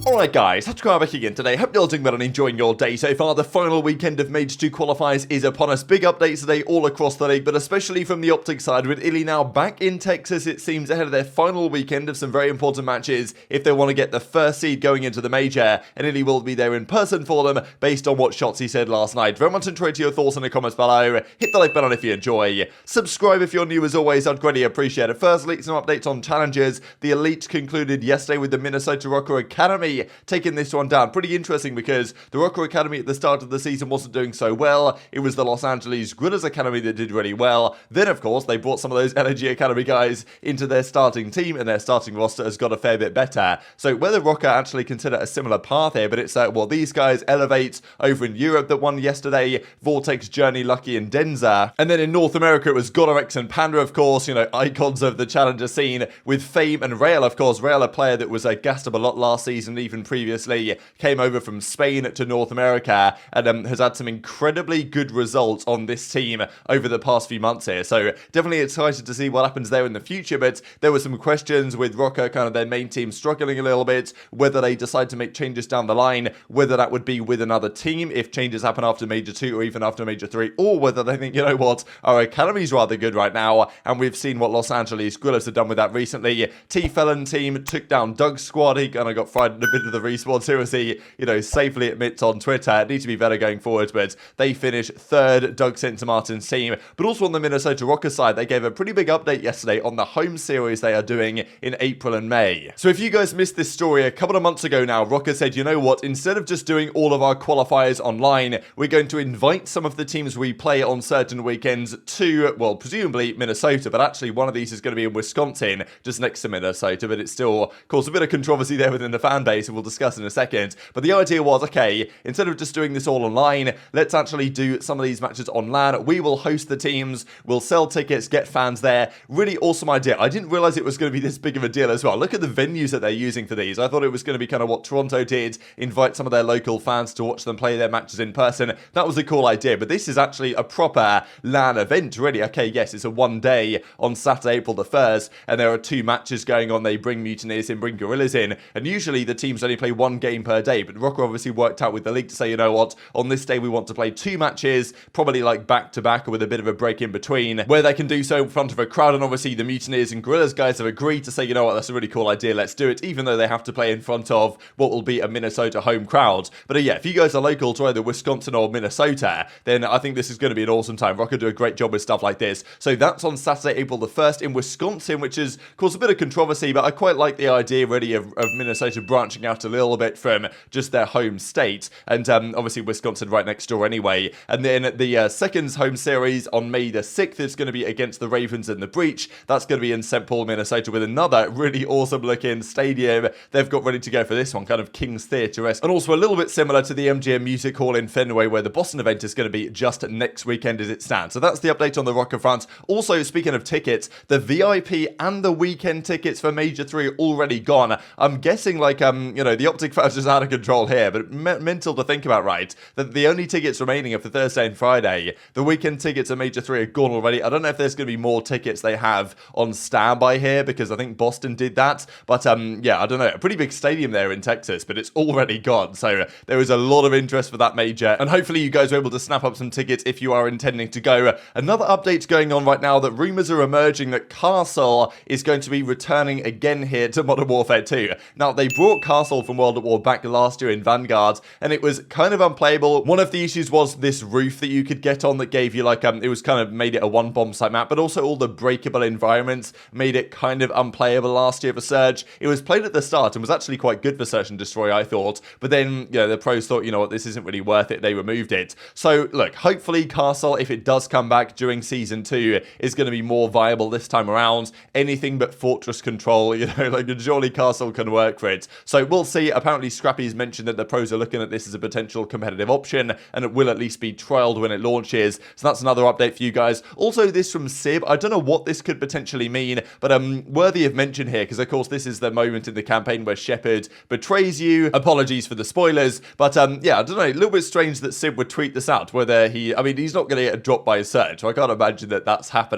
Alright guys, TacticalRab back again today. Hope you're all doing well and enjoying your day so far. The final weekend of Major 2 qualifiers is upon us. Big updates today all across the league, but especially from the OpTic side, with iLLeY now back in Texas, it seems, ahead of their final weekend of some very important matches if they want to get the first seed going into the Major, and iLLeY will be there in person for them based on what Shotzzy said last night. Very much enjoy your thoughts in the comments below. Hit the like button if you enjoy. Subscribe if you're new as always, I'd greatly appreciate it. Firstly, some updates on challenges. The Elite concluded yesterday with the Minnesota Rokkr Academy taking this one down. Pretty interesting because the Rokkr Academy at the start of the season wasn't doing so well. It was the Los Angeles Guerrillas Academy that did really well. Then, of course, they brought some of those LG Academy guys into their starting team, and their starting roster has got a fair bit better. So whether Rokkr actually consider a similar path here, but it's well, these guys Elevate over in Europe that won yesterday, Vortex, Journey, Lucky, and Denzza. And then in North America, it was GodRx and Panda, of course, you know, icons of the challenger scene, with Fame and Rail, of course. Rail, a player that was gassed up a lot last season, even previously, came over from Spain to North America and has had some incredibly good results on this team over the past few months here. So definitely excited to see what happens there in the future, but there were some questions with Rokkr, kind of their main team, struggling a little bit, whether they decide to make changes down the line, whether that would be with another team if changes happen after Major 2 or even after Major 3, or whether they think, you know what, our academy's rather good right now, and we've seen what Los Angeles Guerrillas have done with that recently. T-Felon team took down Doug's squad. He kind of got fried in a bit of the respawn too, as he, you know, safely admits on Twitter. It needs to be better going forward, but they finished third, Doug sent to Martin's team. But also on the Minnesota Rokkr side, they gave a pretty big update yesterday on the home series they are doing in April and May. So if you guys missed this story a couple of months ago now, Rokkr said, you know what, instead of just doing all of our qualifiers online, we're going to invite some of the teams we play on certain weekends to, well, presumably Minnesota, but actually one of these is going to be in Wisconsin, just next to Minnesota, but it still caused a bit of controversy there within the fan base, and we'll discuss in a second. But the idea was, okay, instead of just doing this all online, let's actually do some of these matches on LAN. We will host the teams, we'll sell tickets, get fans there. Really awesome idea. I didn't realize it was going to be this big of a deal as well. Look at the venues that they're using for these. I thought it was going to be kind of what Toronto did, invite some of their local fans to watch them play their matches in person. That was a cool idea, but this is actually a proper LAN event, really. Okay, yes, it's a one day on Saturday, April the 1st, and there are 2 matches going on. They bring Mutineers in, bring Guerrillas in, and usually the teams only play 1 game per day, but Rokkr obviously worked out with the league to say, you know what, on this day we want to play 2 matches, probably like back to back or with a bit of a break in between, where they can do so in front of a crowd. And obviously the Mutineers and Guerrillas guys have agreed to say, you know what, that's a really cool idea, let's do it, even though they have to play in front of what will be a Minnesota home crowd. But yeah, if you guys are local to either Wisconsin or Minnesota, then I think this is going to be an awesome time. Rokkr do a great job with stuff like this. So that's on Saturday, April the 1st in Wisconsin, which has caused a bit of controversy, but I quite like the idea really of Minnesota branching out a little bit from just their home state, and obviously Wisconsin right next door anyway. And then the second home series on May the 6th is going to be against the Ravens in the Breach. That's going to be in St. Paul, Minnesota, with another really awesome looking stadium they've got ready to go for this one, kind of King's Theatre-esque, and also a little bit similar to the MGM Music Hall in Fenway, where the Boston event is going to be just next weekend as it stands. So that's the update on the Rokkr front. Also, speaking of tickets, the VIP and the weekend tickets for Major 3 are already gone. I'm guessing, like, you know, the OpTic fans is out of control here, but mental to think about, right? That the only tickets remaining are for Thursday and Friday. The weekend tickets at Major 3 are gone already. I don't know if there's going to be more tickets they have on standby here, because I think Boston did that. But, yeah, I don't know. A pretty big stadium there in Texas, but it's already gone. So there is a lot of interest for that Major, and hopefully you guys are able to snap up some tickets if you are intending to go. Another update going on right now, that rumors are emerging that Castle is going to be returning again here to Modern Warfare 2. Now, they brought Castle from World at War back last year in Vanguard, and it was kind of unplayable. One of the issues was this roof that you could get on that gave you like, it was kind of made it a 1 bomb site map, but also all the breakable environments made it kind of unplayable last year for Surge. It was played at the start and was actually quite good for Search and Destroy, I thought, but then, you know, the pros thought, you know what, this isn't really worth it. They removed it. So, look, hopefully Castle, if it does come back during Season 2, is going to be more viable this time around. Anything but Fortress control, you know, like surely Castle can work for it. So we'll see. Apparently Scrappy's mentioned that the pros are looking at this as a potential competitive option, and it will at least be trialed when it launches. So that's another update for you guys. Also, this from Sib. I don't know what this could potentially mean, but worthy of mention here, because of course this is the moment in the campaign where Shepard betrays you. Apologies for the spoilers, but yeah, I don't know, a little bit strange that Sib would tweet this out, whether I mean, he's not going to get dropped by a Surge, so I can't imagine that that's happening.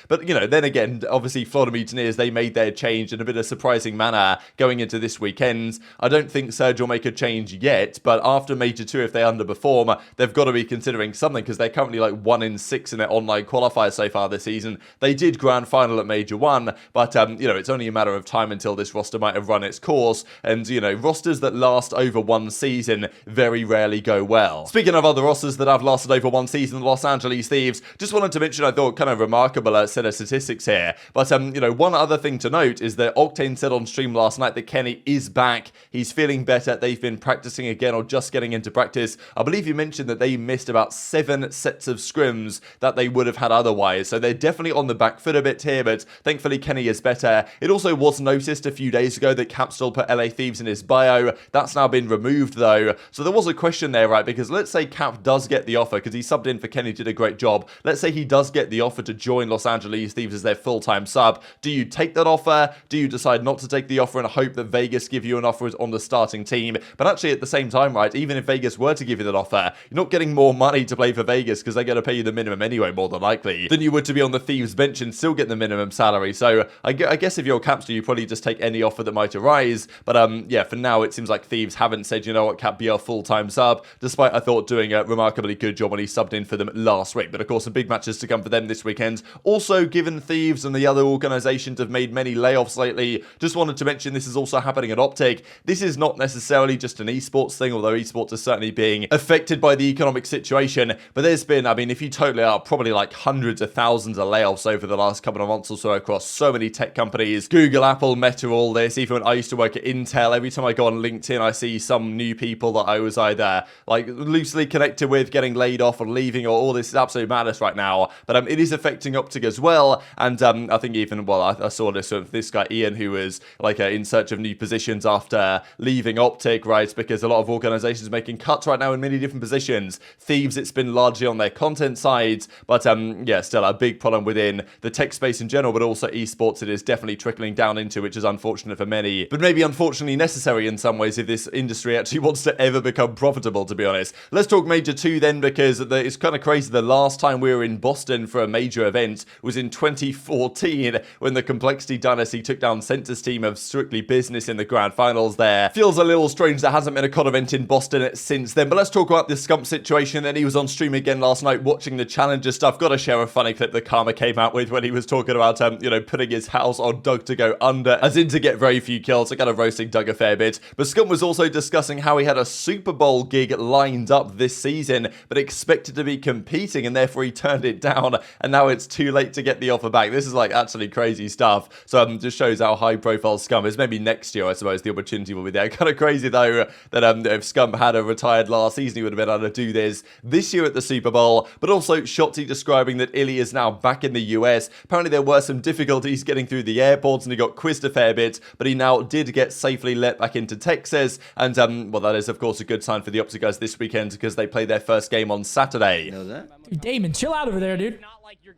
But, you know, then again, obviously Florida Mutineers, they made their change in a bit of surprising manner going into this weekend. depends. I don't think Surge will make a change yet, but after Major 2, if they underperform, they've got to be considering something because they're currently like 1-6 in their online qualifiers so far this season. They did grand final at Major 1, but, you know, it's only a matter of time until this roster might have run its course, and, you know, rosters that last over one season very rarely go well. Speaking of other rosters that have lasted over one season, the Los Angeles Thieves, just wanted to mention, I thought, kind of remarkable set of statistics here, but, you know, one other thing to note is that Octane said on stream last night that Kenny is back, he's feeling better, they've been practicing again or just getting into practice. I believe you mentioned that they missed about 7 sets of scrims that they would have had otherwise, so they're definitely on the back foot a bit here, but thankfully Kenny is better. It also was noticed a few days ago that Cap still put LA Thieves in his bio. That's now been removed though, so there was a question there, right? Because let's say Cap does get the offer, because he subbed in for Kenny, did a great job. Let's say he does get the offer to join Los Angeles Thieves as their full-time sub. Do you take that offer? Do you decide not to take the offer and hope that Vegas give you an offer on the starting team? But actually at the same time, right, even if Vegas were to give you that offer, you're not getting more money to play for Vegas because they're going to pay you the minimum anyway, more than likely, than you would to be on the Thieves bench and still get the minimum salary. So I guess if you're Capster, you probably just take any offer that might arise. But yeah, for now it seems like Thieves haven't said, you know what, Cap, be our full-time sub, despite I thought doing a remarkably good job when he subbed in for them last week. But of course, some big matches to come for them this weekend. Also, given Thieves and the other organizations have made many layoffs lately, just wanted to mention this is also happening at OpTic. This is not necessarily just an esports thing, although esports is certainly being affected by the economic situation. But there's been, I mean, if you totally are, probably like hundreds of thousands of layoffs over the last couple of months or so across so many tech companies. Google, Apple, Meta, all this. Even when I used to work at Intel, every time I go on LinkedIn, I see some new people that I was either like loosely connected with getting laid off or leaving, or all this is absolute madness right now. But it is affecting OpTic as well. And I think even, well, I saw this with this guy Ian, who was like in search of new positions after leaving OpTic, right? Because a lot of organizations are making cuts right now in many different positions. Thieves, it's been largely on their content sides, but yeah, still a big problem within the tech space in general, but also esports it is definitely trickling down into, which is unfortunate for many, but maybe unfortunately necessary in some ways if this industry actually wants to ever become profitable, to be honest. Let's talk Major 2 then, because it's kind of crazy. The last time we were in Boston for a major event was in 2014 when the Complexity Dynasty took down Censor's team of Strictly Business in the grand finals there. Feels a little strange there hasn't been a COD event in Boston since then, but let's talk about this Scump situation. And he was on stream again last night watching the Challenger stuff. Gotta share a funny clip that Karma came out with when he was talking about, you know, putting his house on Doug to go under, as in to get very few kills, so kind of roasting Doug a fair bit. But Scump was also discussing how he had a Super Bowl gig lined up this season, but expected to be competing, and therefore he turned it down, and now it's too late to get the offer back. This is like actually crazy stuff. So just shows how high profile Scump is. Maybe next year, I suppose, the opportunity will be there. Kind of crazy though that if Scump had retired last season, he would have been able to do this year at the Super Bowl. But also Shotzzy describing that iLLeY is now back in the US. Apparently there were some difficulties getting through the airports and he got quizzed a fair bit, but he now did get safely let back into Texas. And well, that is of course a good sign for the OpTic guys this weekend, because they play their first game on Saturday. You know that? Dude, Damon, chill out over there, dude.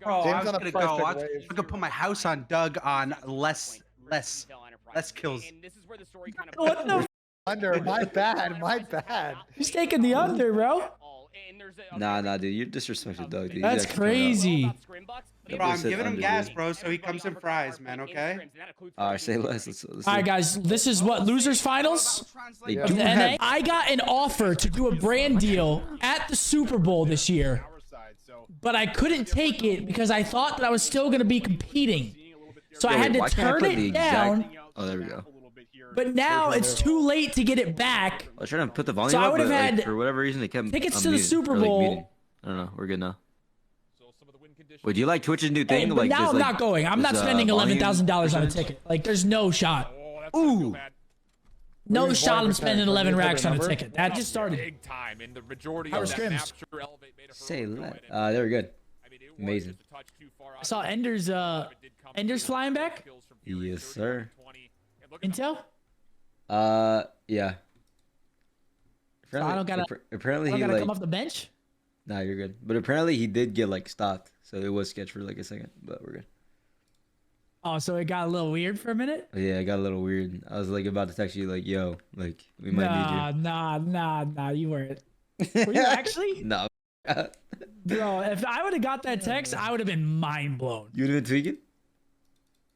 Bro, I was gonna go. I was gonna put my house on Doug on less kills. What the? Under, my bad. He's taking the under, bro. Nah, dude, you disrespected Doug, dude. That's crazy. Bro, I'm giving him gas, bro, so he comes in fries, man, okay? Alright, say less. Let's All right, guys, this is what losers finals. They of do the have... NA. I got an offer to do a brand deal at the Super Bowl this year, but I couldn't take it because I thought that I was still gonna be competing, so I had to turn it down. Oh, there we go. But now it's too late to get it back. I was trying to put the volume So I up, would have but had like, for whatever reason they kept tickets to the unmuted, Super or, like, Bowl. muting. I don't know. We're good now. Wait, do you like Twitch's new thing? Hey, but like, now just, I'm like, not going. I'm not spending $11,000 on a ticket. Like, there's no shot. Ooh. No shot I'm spending 11 racks on a ticket. That just started. Big time in the majority Power of that scrims. Say less. They were good. Amazing. I saw Ender's flying back. Yes, sir. Intel? Yeah. So I don't gotta, apparently I don't he gotta like come off the bench? Nah, you're good. But apparently he did get like stopped. So it was sketch for like a second, but we're good. Oh, so it got a little weird for a minute? Yeah, it got a little weird. I was like about to text you like, yo, like we might need you. Nah, you weren't. Were you actually? No. Bro, if I would have got that text, I would have been mind blown. You would have been tweaking?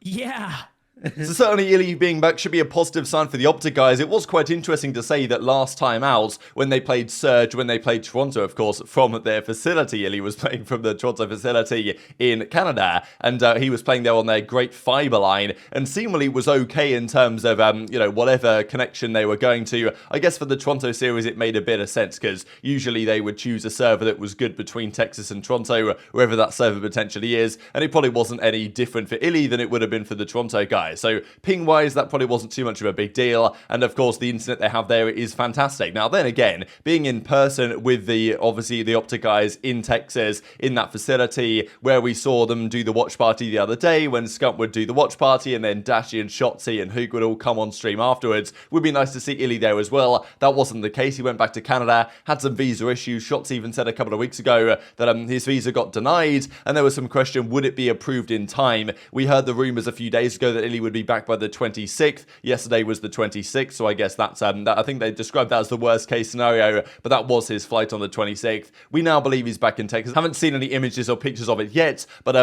Yeah. So certainly iLLeY being back should be a positive sign for the OpTic guys. It was quite interesting to say that last time out, when they played Surge, when they played Toronto, of course, from their facility, iLLeY was playing from the Toronto facility in Canada, and he was playing there on their great fiber line, and seemingly was okay in terms of, you know, whatever connection they were going to. I guess for the Toronto series, it made a bit of sense, because usually they would choose a server that was good between Texas and Toronto, wherever that server potentially is, and it probably wasn't any different for iLLeY than it would have been for the Toronto guys. So ping-wise, that probably wasn't too much of a big deal, and of course the internet they have there is fantastic. Now then again, being in person with obviously the OpTic guys in Texas, in that facility, where we saw them do the watch party the other day, when Scump would do the watch party, and then Dashy and Shotzzy and Huke would all come on stream afterwards, would be nice to see iLLeY there as well. That wasn't the case. He went back to Canada, had some visa issues. Shotzzy even said a couple of weeks ago that his visa got denied, and there was some question, would it be approved in time? We heard the rumors a few days ago that iLLeY would be back by the 26th. Yesterday was the 26th, so I guess that's I think they described that as the worst case scenario, but that was his flight on the 26th. We now believe he's back in Texas. Haven't seen any images or pictures of it yet, but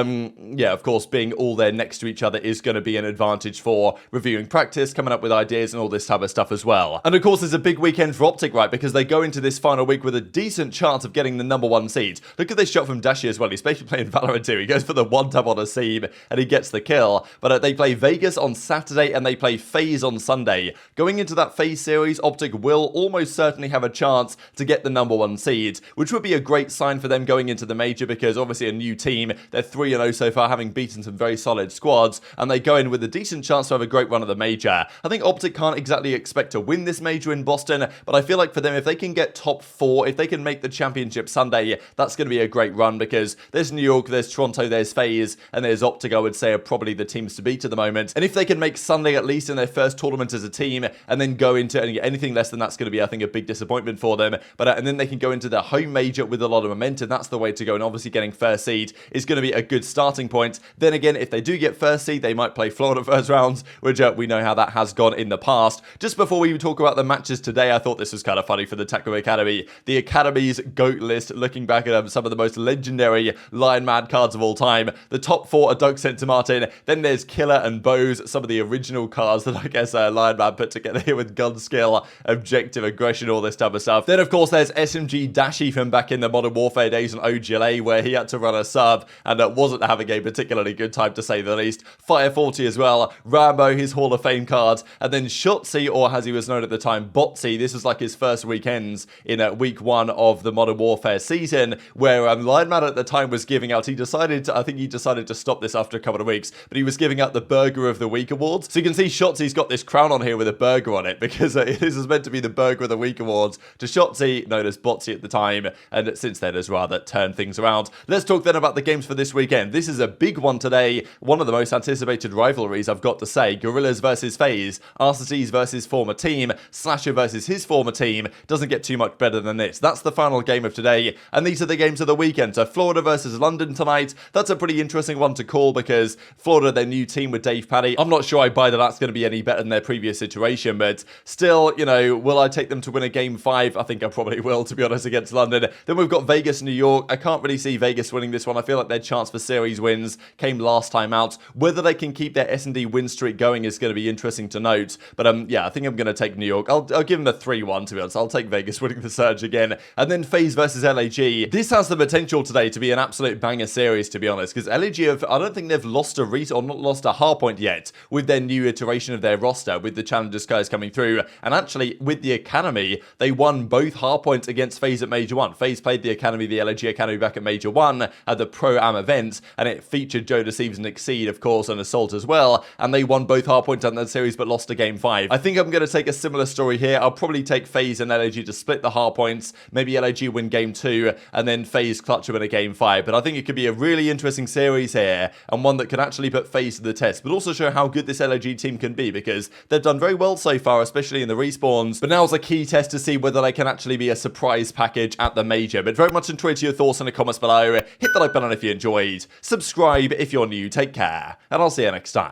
yeah, of course, being all there next to each other is going to be an advantage for reviewing practice, coming up with ideas and all this type of stuff as well. And of course, there's a big weekend for OpTic, right? Because they go into this final week with a decent chance of getting the #1 seed. Look at this shot from Dashy as well. He's basically playing Valorant 2. He goes for the one tap on a seam and he gets the kill. But they play Vegas on Saturday and they play FaZe on Sunday. Going into that FaZe series, OpTic will almost certainly have a chance to get the #1 seed, which would be a great sign for them going into the major, because obviously a new team, they're 3-0 so far, having beaten some very solid squads, and they go in with a decent chance to have a great run of the major. I think OpTic can't exactly expect to win this major in Boston, but I feel like for them, if they can get top 4, if they can make the championship Sunday, that's going to be a great run, because there's New York, there's Toronto, there's FaZe, and there's OpTic, I would say, are probably the teams to beat at the moment. And if they can make Sunday at least in their first tournament as a team, and then go into anything less than that's going to be, I think, a big disappointment for them. But and then they can go into their home major with a lot of momentum. That's the way to go. And obviously getting first seed is going to be a good starting point. Then again, if they do get first seed, they might play Florida first rounds, which we know how that has gone in the past. Just before we talk about the matches today, I thought this was kind of funny for the Tactical Academy. The Academy's GOAT list, looking back at some of the most legendary Lion Mad cards of all time. The top 4 are Doug St. Martin. Then there's Killer and Bose, some of the original cards that I guess Lion Mad put together here with gun skill, objective aggression, all this type of stuff. Then of course there's SMG Dashy from back in the Modern Warfare days on OGLA, where he had to run a sub and wasn't having a particularly good time, to say the least. Fire 40 as well. Rambo, his Hall of Fame card. And then Shotzzy, or as he was known at the time, Botsy. This was like his first weekends in week 1 of the Modern Warfare season, where Lion Mad at the time was giving out, I think he decided to stop this after a couple of weeks, but he was giving out the Burger of the Week awards. So you can see Shotzy's got this crown on here with a burger on it, because this is meant to be the Burger of the Week awards to Shotzzy, known as Botsy at the time, and since then has rather turned things around. Let's talk then about the games for this weekend. This is a big one today, one of the most anticipated rivalries, I've got to say. Guerrillas versus FaZe, Arcitys versus former team, Slasher versus his former team. Doesn't get too much better than this. That's the final game of today, and these are the games of the weekend. So Florida versus London tonight. That's a pretty interesting one to call, because Florida, their new team with Dave Paddy, I'm not sure I buy that that's going to be any better than their previous situation, but still, you know, will I take them to win a game 5? I think I probably will, to be honest, against London. Then we've got Vegas, New York. I can't really see Vegas winning this one. I feel like their chance for series wins came last time out. Whether they can keep their S&D win streak going is going to be interesting to note, but yeah, I think I'm going to take New York. I'll give them a 3-1, to be honest. I'll take Vegas winning the Surge again. And then FaZe versus LAG. This has the potential today to be an absolute banger series, to be honest, because LAG I don't think they've lost a not lost a hardpoint yet with their new iteration of their roster, with the Challengers guys coming through. And actually, with the Academy, they won both hardpoints against FaZe at Major 1. FaZe played the Academy, the LAG Academy, back at Major 1 at the Pro-Am event, and it featured JoeDeceives and Exceed, of course, and Assault as well, and they won both hardpoints in that series, but lost a game 5. I think I'm going to take a similar story here. I'll probably take FaZe and LAG to split the hardpoints, maybe LAG win game 2, and then FaZe clutch win a game 5. But I think it could be a really interesting series here, and one that can actually put FaZe to the test, but also show how good this LAG team can be, because they've done very well so far, especially in the respawns. But now's a key test to see whether they can actually be a surprise package at the major. But very much enjoyed your thoughts in the comments below. Hit the like button if you enjoyed. Subscribe if you're new. Take care, and I'll see you next time.